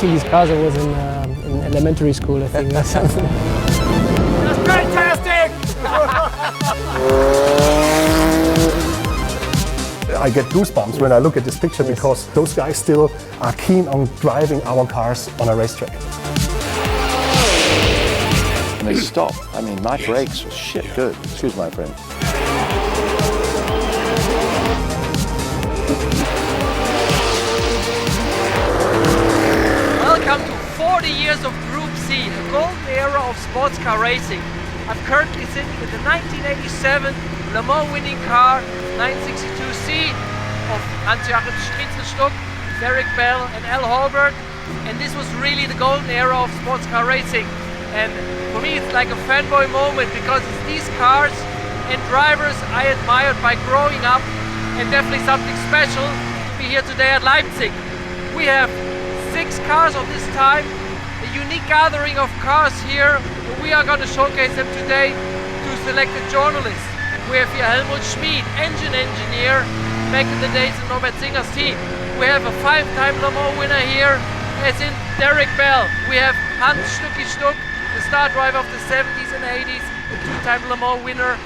racing these cars, I was in elementary school, I think. Or something. That's fantastic! I get goosebumps when I look at this picture because those guys still are keen on driving our cars on a racetrack. And they stopped. I mean, my brakes were shit good. Excuse my friend. Welcome to 40 years of Group C, a golden era of sports car racing. I'm currently sitting in the 1987 Le Mans winning car 962C of Hans-Joachim Stuck, Derek Bell and Al Holbert. And this was really the golden era of sports car racing. And for me it's like a fanboy moment because it's these cars and drivers I admired by growing up, and definitely something special to be here today at Leipzig. We have 6 cars of this time, a unique gathering of cars here. We are going to showcase them today to selected journalists. We have here Helmut Schmid, engine engineer, back in the days in Norbert Singer's team. We have a 5-time Le Mans winner here, as in Derek Bell. We have Hans Stucky Stuck, the star driver of the 70s and 80s, a 2-time Le Mans winner.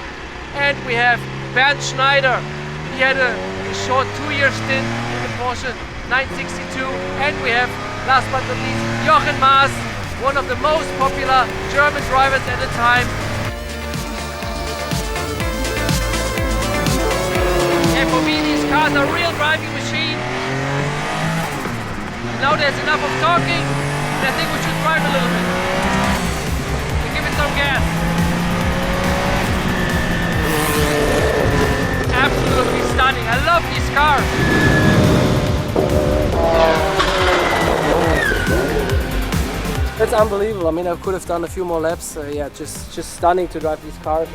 And we have Bernd Schneider. He had a short 2-year stint in the Porsche 962. And we have, last but not least, Jochen Mass, one of the most popular German drivers at the time. And for me, these cars are real driving machines. Now there's enough of talking, and I think we should drive a little bit. And give it some gas. Absolutely stunning. I love these cars. That's unbelievable. I mean, I could have done a few more laps. Yeah, just stunning to drive these cars.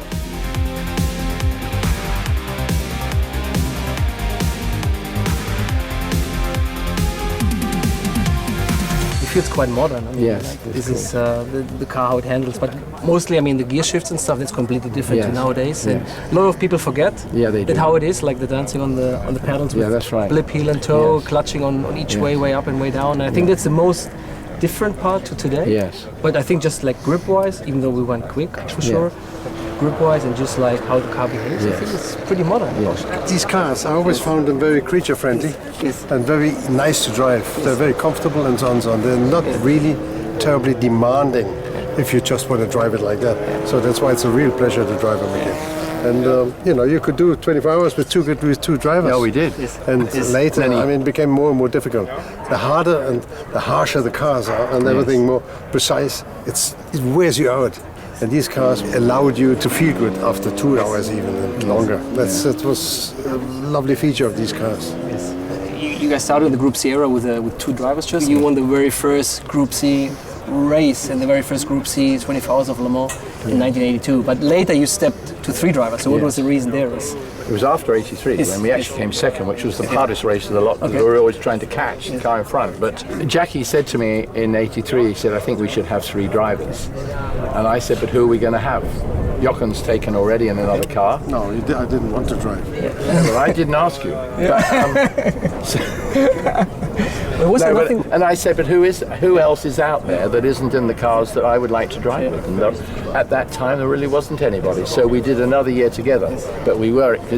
It feels quite modern. I mean, Yes, like, this is the car, how it handles. But mostly, I mean, the gear shifts and stuff, that's completely different to nowadays. And a lot of people forget that how it is, like the dancing on the pedals with that's right. blip, heel and toe, clutching on each way up and way down. And I think that's the most different part to today. Yes. But I think just like grip-wise, even though we went quick for sure, grip-wise and just like how the car behaves, I think it's pretty modern. These cars, I always found them very creature-friendly and very nice to drive. They're very comfortable and so on and so on. They're not really terribly demanding if you just want to drive it like that. So that's why it's a real pleasure to drive them again. And you know, you could do 24 hours with two drivers. Yeah, we did. And later, I mean, it became more and more difficult. The harder and the harsher the cars are, and everything more precise, it wears you out. And these cars allowed you to feel good after 2 hours even and longer. That was a lovely feature of these cars. You guys started in the Group C era with 2 drivers just. You won the very first Group C race and the very first Group C 24 Hours of Le Mans in 1982. But later you stepped to 3 drivers. So what was the reason there? It was after 83 when we actually came second, which was the hardest race of the lot because we were always trying to catch the car in front. But Jackie said to me in 83, he said, I think we should have 3 drivers. And I said, but who are we going to have? Jochen's taken already in another car. No, I didn't want to drive. Well, I didn't ask you. And I said, but who else is out there that isn't in the cars that I would like to drive with? And at that time, there really wasn't anybody. So we did another year together. But it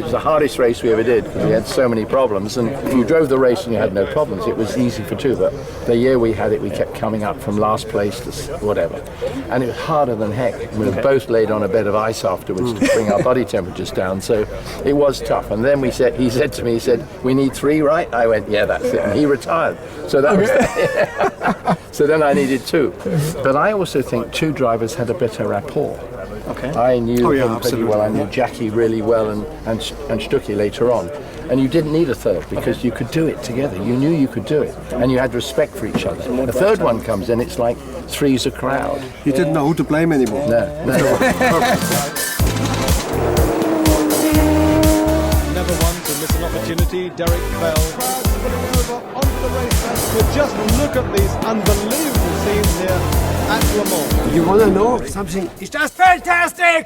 was the hardest race we ever did because we had so many problems. And if you drove the race and you had no problems, it was easy for 2. But the year we had it, we kept coming up from last place to whatever. And it was harder than heck. We were both laid on a bed of ice afterwards to bring our body temperatures down. So it was tough. And then he said to me, we need 3, right? I went, yeah, that's it. And he retired. So that was that. So then I needed 2. But I also think 2 drivers had a better rapport. Okay. I knew him pretty well. I knew Jackie really well and Stucky later on. And you didn't need a 3rd because you could do it together. You knew you could do it. And you had respect for each other. The 3rd one comes in, it's like 3's a crowd. You didn't know who to blame anymore. No. Never one to miss an opportunity. Derek Bell putting over onto the racetrack. But just look at these unbelievable scenes here at Le Mans. You want to know something? It's just fantastic!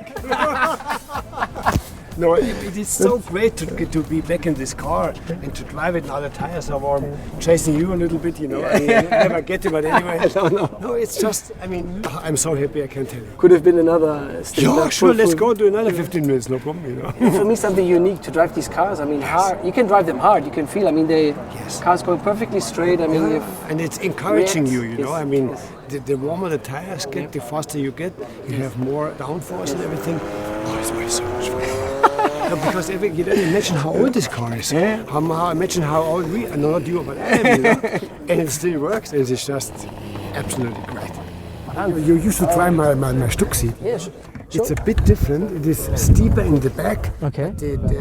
No, it is so great to be back in this car and to drive it now. The tires are warm, chasing you a little bit, you know. I mean, you never get it, but anyway. No, it's just, I mean, I'm so happy I can tell you. Could have been another stint. Yeah, sure, let's go to another 15 minutes, no problem, you know. For me, something unique to drive these cars. I mean, hard. You can drive them hard. You can feel. I mean, the cars go perfectly straight. I mean, and it's encouraging you know. I mean, yes. the warmer the tires get, the faster you get. You have more downforce and everything. Oh, it's way so much fun. No, because you don't imagine how old this car is. Yeah. Imagine how old we are, not you, but I am, you know? And it still works. It is just absolutely great. You used to try my Stuck seat. Yes. It's a bit different. It is steeper in the back. Okay.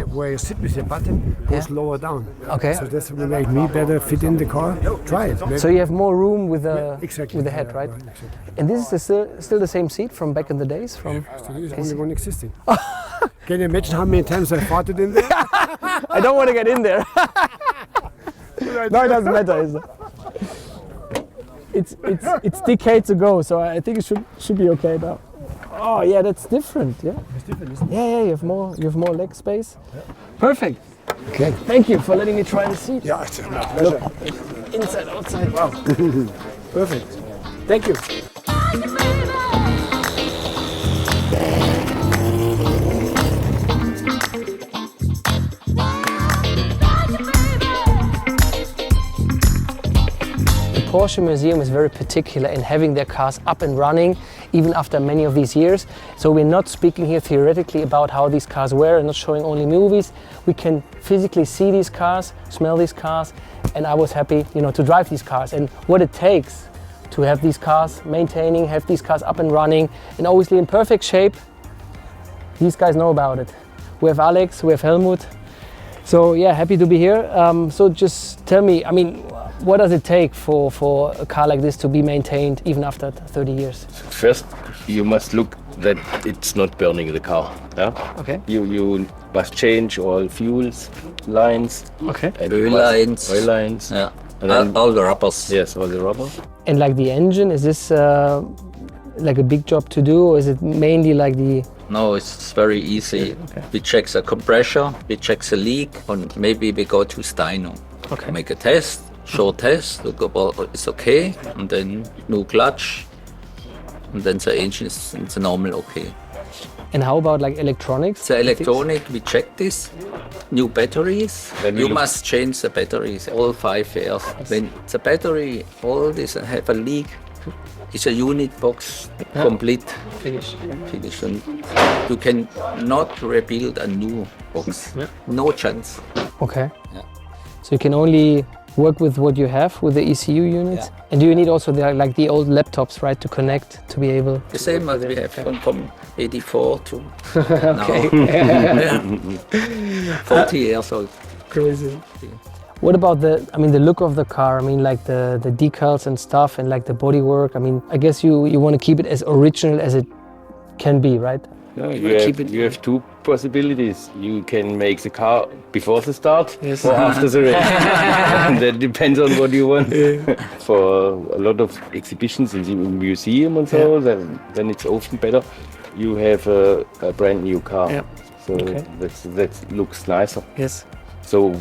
Where you sit with your button goes lower down. Okay. So this will make me better fit in the car. Try it. Maybe. So you have more room with the Exactly. with the head, right? Exactly. And this is still the same seat from back in the days. From There's only one existing. Can you imagine how many times I farted in there? I don't want to get in there. No, it doesn't matter. Is it? It's decades ago, so I think it should be okay now. Oh yeah, that's different. Yeah. It's different, isn't it? Yeah. You have more leg space. Yeah. Perfect. Okay. Thank you for letting me try the seat. Yeah, it's my pleasure. Inside, outside. Wow. Perfect. Thank you. The Porsche Museum is very particular in having their cars up and running even after many of these years. So we're not speaking here theoretically about how these cars were and not showing only movies. We can physically see these cars, smell these cars, and I was happy, you know, to drive these cars and what it takes to have these cars have these cars up and running and obviously in perfect shape. These guys know about it. We have Alex, we have Helmut. So yeah, happy to be here. So just tell me, I mean, what does it take for a car like this to be maintained even after 30 years? First, you must look that it's not burning the car. Yeah? Okay. You must change all fuels lines. Okay. And Oil lines. Oil lines. Yeah. And then, All the rubbers. yes, all the rubber. And like the engine, is this like a big job to do, or is it mainly like the... No, it's very easy. Okay. We check the compressor, we check the leak, and maybe we go to Steino. Okay. Make a test, short test, look about it's okay, and then new clutch, and then the engine is the normal okay. And how about like electronics? The electronic, we check this. New batteries. Then we You look- must change the batteries all 5 years. When the battery, all this have a leak, it's a unit box complete. Finish. Finish. And you can not rebuild a new box. No chance. Okay. Yeah. So you can only work with what you have with the ECU units. Yeah. And do you need also like the old laptops, right, to connect to be able? The same as we have from 84 to Okay. now. 40 years old. Crazy. What about the look of the car? I mean, like the decals and stuff, and like the bodywork. I mean, I guess you want to keep it as original as it can be, right? No, you have two possibilities. You can make the car before the start or after the race. And that depends on what you want. For a lot of exhibitions in the museum and so, then it's often better. You have a brand new car. Yeah. So Okay. that looks nicer. Yes. So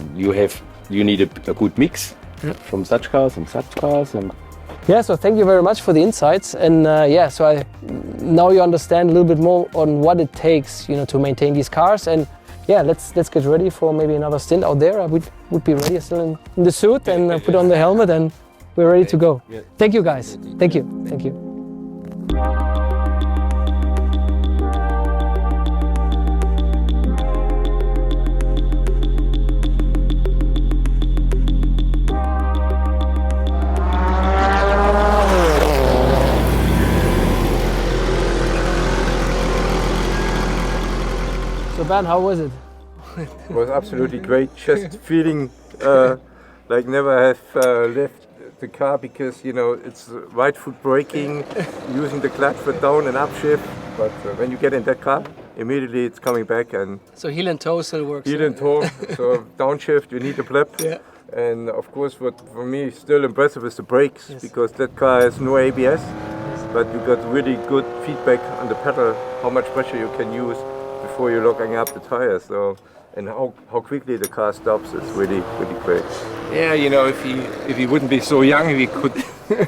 you need a good mix from such cars and such cars. And Yeah, so thank you very much for the insights. And so now you understand a little bit more on what it takes, to maintain these cars. And yeah, let's get ready for maybe another stint out there. I would be ready still in the suit and put on the helmet, and we're ready to go. Yeah. Thank you, guys. Thank you. Thank you. So Bernd, how was it? It was absolutely great. Just feeling like never have left the car, because it's right foot braking, using the clutch for down and upshift. But when you get in that car, immediately it's coming back, and So heel and toe still works. heel and toe. So downshift, you need a blip. Yeah. And of course, what for me is still impressive is the brakes, because that car has no ABS, but you got really good feedback on the pedal, how much pressure you can use before you're locking up the tires. So, and how quickly the car stops, it's really great. Yeah, you know, if he wouldn't be so young, he could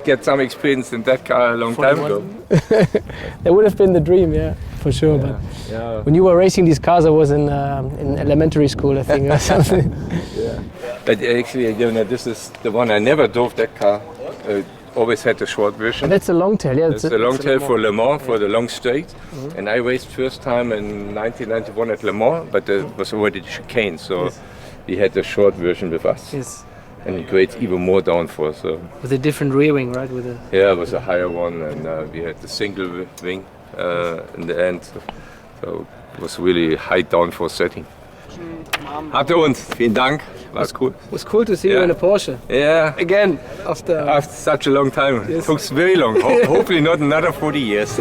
get some experience in that car a long time ago. That would have been the dream, yeah, for sure. Yeah, But yeah. when you were racing these cars, I was in elementary school, I think, or something. Yeah. But actually, you know, this is the one I never drove that car. Always had the short version. But that's a long tail, yeah. That's a long tail for Le Mans, for the long straight. And I raced first time in 1991 at Le Mans, but it was already chicane, so we had the short version with us. Yes. And it creates even more downforce. So. With a different rear wing, right? Yeah, it was a higher one, and we had the single wing in the end. So it was really high downforce setting. Hatte uns, vielen Dank. Was cool. It was cool to see you in a Porsche. Yeah. Again, after such a long time. Yes. It took very long. Hopefully not another 40 years.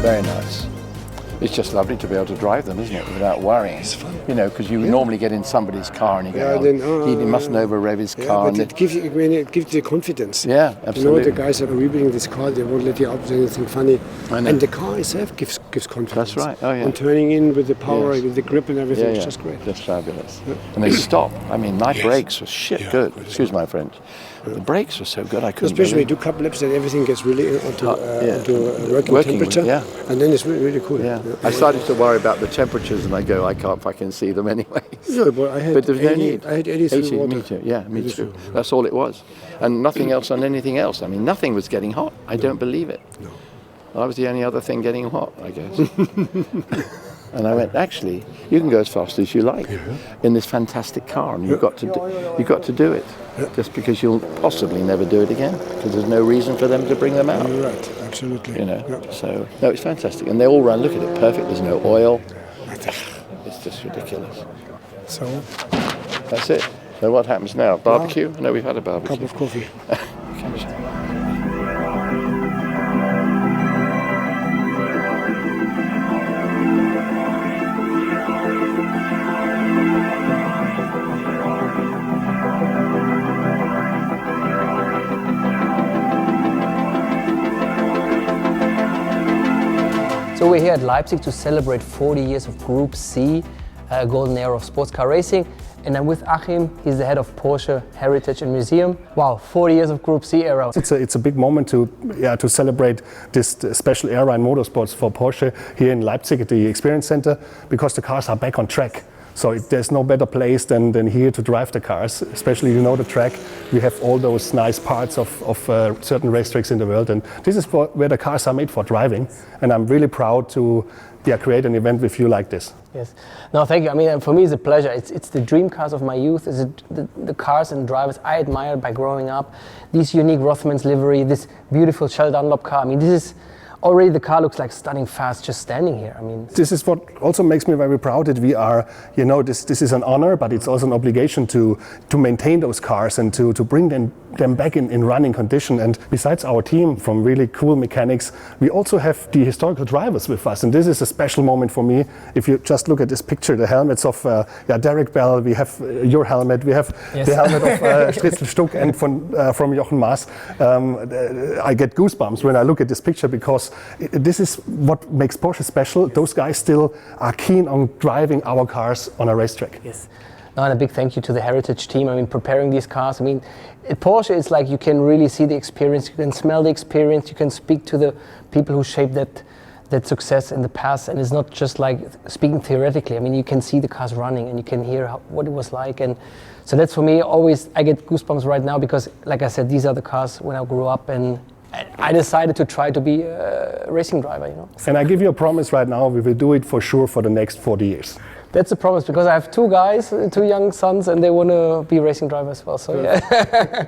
Very nice. It's just lovely to be able to drive them, isn't it, without worrying. It's fun. You know, because you normally get in somebody's car and you go, he mustn't over-rev his car. But it gives you the confidence. Yeah, absolutely. You know, the guys that are rebuilding this car, they won't let you out with anything funny. And the car itself gives confidence. That's right. Oh, yeah. And turning in with the power, with the grip and everything, it's just great. Just fabulous. Yeah. And they stop. I mean, my brakes were good. Excuse my French. The brakes were so good, I couldn't. Especially when you do couple laps, and everything gets really onto working temperature, and then it's really cool. Yeah. I started to worry about the temperatures, and I go, I can't fucking see them anyway. No, but there's no need. I had 80 water. Me too. Yeah, me too. That's all it was, and nothing else on anything else. I mean, nothing was getting hot. I don't believe it. No. I was the only other thing getting hot, I guess. And I went, actually, you can go as fast as you like in this fantastic car, and you've got to do it, just because you'll possibly never do it again, because there's no reason for them to bring them out. You're right, absolutely. You know, so no, it's fantastic, and they all run. Look at it, perfect. There's no oil. It's just ridiculous. So that's it. So what happens now? Barbecue? No, we've had a barbecue. Cup of coffee. So we're here at Leipzig to celebrate 40 years of Group C, a golden era of sports car racing. And I'm with Achim, he's the head of Porsche Heritage and Museum. Wow, 40 years of Group C era. It's a big moment to celebrate this special era in motorsports for Porsche here in Leipzig at the Experience Center, because the cars are back on track. So there's no better place than here to drive the cars, especially the track. We have all those nice parts of certain racetracks in the world, and this is where the cars are made for driving. And I'm really proud to create an event with you like this. Yes. No, thank you. I mean, for me it's a pleasure. It's the dream cars of my youth. It's the cars and drivers I admired by growing up. This unique Rothmans livery, this beautiful Shell Dunlop car. I mean, this is already, the car looks like stunning fast just standing here. I mean, this is what also makes me very proud that we are, this is an honor, but it's also an obligation to maintain those cars and to bring them back in running condition. And besides our team from really cool mechanics, we also have the historical drivers with us. And this is a special moment for me. If you just look at this picture, the helmets of Derek Bell, we have your helmet, we have the helmet of Stuck and from Jochen Mass. I get goosebumps when I look at this picture, because this is what makes Porsche special. Those guys still are keen on driving our cars on a racetrack. Yes. No, and a big thank you to the Heritage team. I mean, preparing these cars. I mean, at Porsche, it's like you can really see the experience, you can smell the experience, you can speak to the people who shaped that success in the past. And it's not just like speaking theoretically. I mean, you can see the cars running and you can hear what it was like. And so that's, for me, always, I get goosebumps right now, because, like I said, these are the cars when I grew up, and I decided to try to be a racing driver, And I give you a promise right now, we will do it for sure for the next 40 years. That's a promise, because I have two guys, two young sons, and they want to be racing drivers as well, so yeah.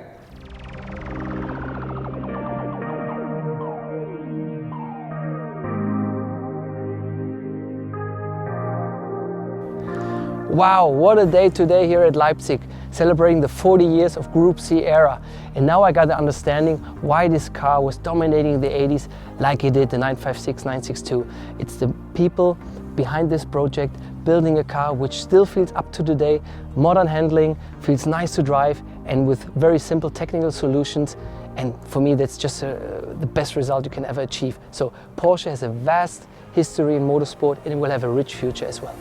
Wow, what a day today here at Leipzig, celebrating the 40 years of Group C era. And now I got the understanding why this car was dominating the 80s like it did the 956, 962. It's the people behind this project building a car which still feels up to today, modern handling, feels nice to drive, and with very simple technical solutions. And for me, that's just the best result you can ever achieve. So Porsche has a vast history in motorsport and it will have a rich future as well.